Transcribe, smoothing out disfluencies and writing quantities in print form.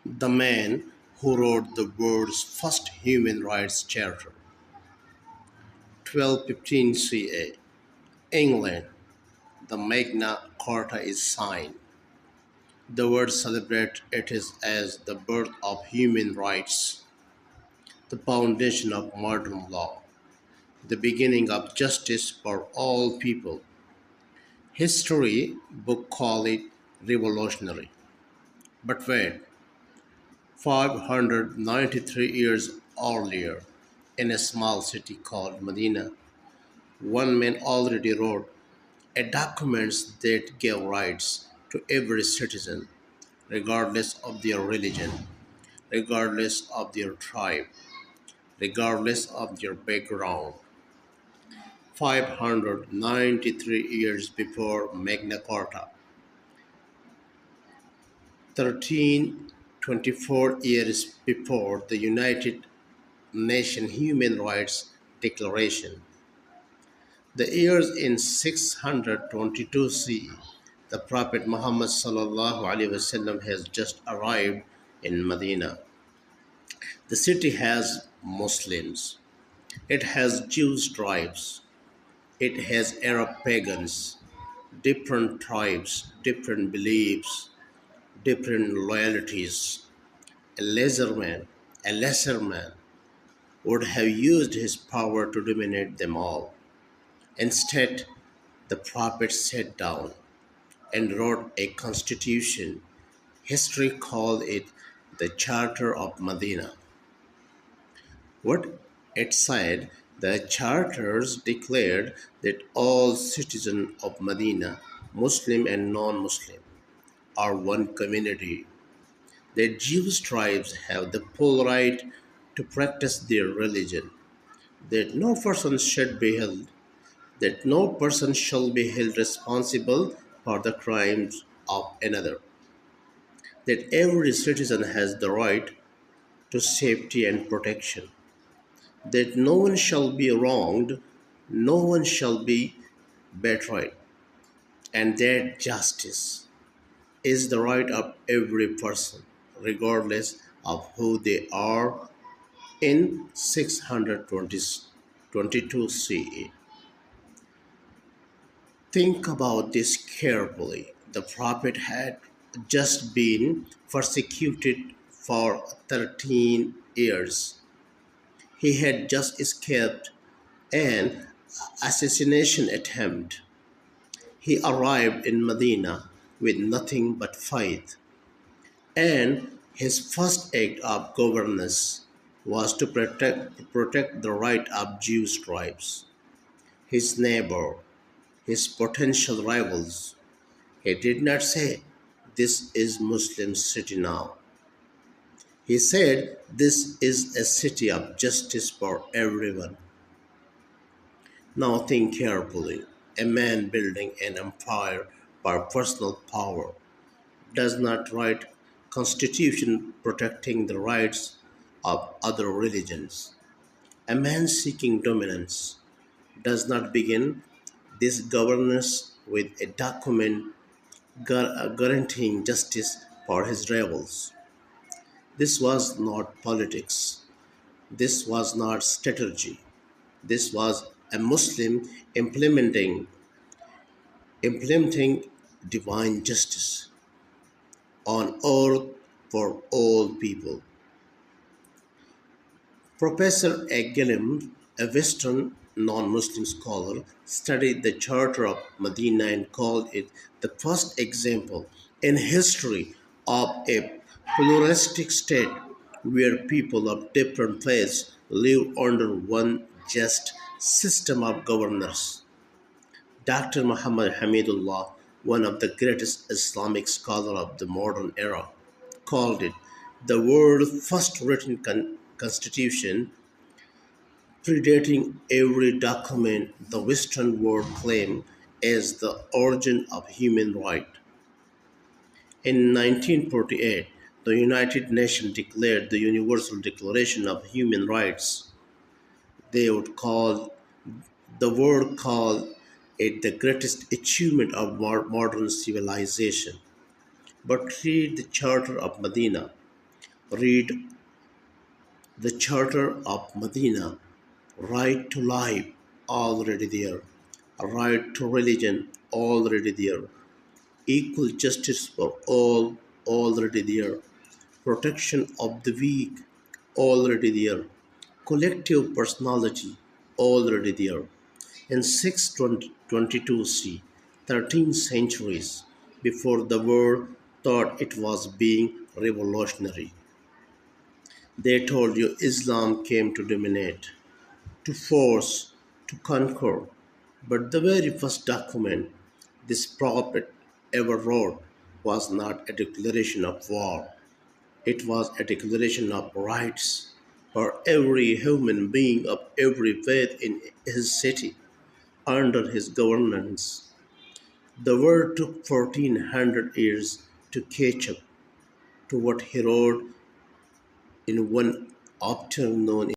The man who wrote the world's first human rights charter, 1215 CA, England, the Magna Carta is signed. The world celebrates it as the birth of human rights, the foundation of modern law, the beginning of justice for all people. History book call it revolutionary. But wait, 593 years earlier, in a small city called Medina, one man already wrote a document that gave rights to every citizen, regardless of their religion, regardless of their tribe, regardless of their background. 593 years before Magna Carta, 1324 years before the United Nations Human Rights Declaration. The years in 622 CE, the Prophet Muhammad sallallahu alaihi wasallam has just arrived in Medina. The city has Muslims. It has Jewish tribes. It has Arab pagans, different tribes, different beliefs, different loyalties. A lesser man would have used his power to dominate them all. Instead, the prophet sat down and wrote a constitution. History called it the Charter of Medina. What it said, the charters declared that all citizens of Medina, Muslim and non-Muslim, are one community, that Jewish tribes have the full right to practice their religion, that no person shall be held responsible for the crimes of another, that every citizen has the right to safety and protection, that no one shall be wronged, no one shall be betrayed, and that justice is the right of every person, regardless of who they are. In 622 CE. Think about this carefully. The prophet had just been persecuted for 13 years. He had just escaped an assassination attempt. He arrived in Medina with nothing but faith, and his first act of governance was to protect the right of Jewish tribes, his neighbor, his potential rivals. He did not say, "This is Muslim city now." He said, "This is a city of justice for everyone." Now think carefully. A man building an empire by personal power does not write constitution protecting the rights of other religions. A man seeking dominance does not begin this governance with a document guaranteeing justice for his rivals. This was not politics. This was not strategy. This was a Muslim implementing divine justice on earth for all people. Professor Aghilim, a Western non-Muslim scholar, studied the Charter of Medina and called it the first example in history of a pluralistic state where people of different faiths live under one just system of governance. Dr. Muhammad Hamidullah, one of the greatest Islamic scholars of the modern era, called it the world's first written constitution, predating every document the Western world claimed as the origin of human right. In 1948, the United Nations declared the Universal Declaration of Human Rights. They would call the world called it the greatest achievement of modern civilization. But read the Charter of Medina. Read the Charter of Medina, right to life, already there. Right to religion, already there. Equal justice for all, already there. Protection of the weak, already there. Collective personality, already there. In 622 C, 13 centuries before the world thought it was being revolutionary, they told you Islam came to dominate, to force, to conquer. But the very first document this prophet ever wrote was not a declaration of war, it was a declaration of rights for every human being of every faith in his city under his governance. The word took 1400 years to catch up to what he wrote in one afternoon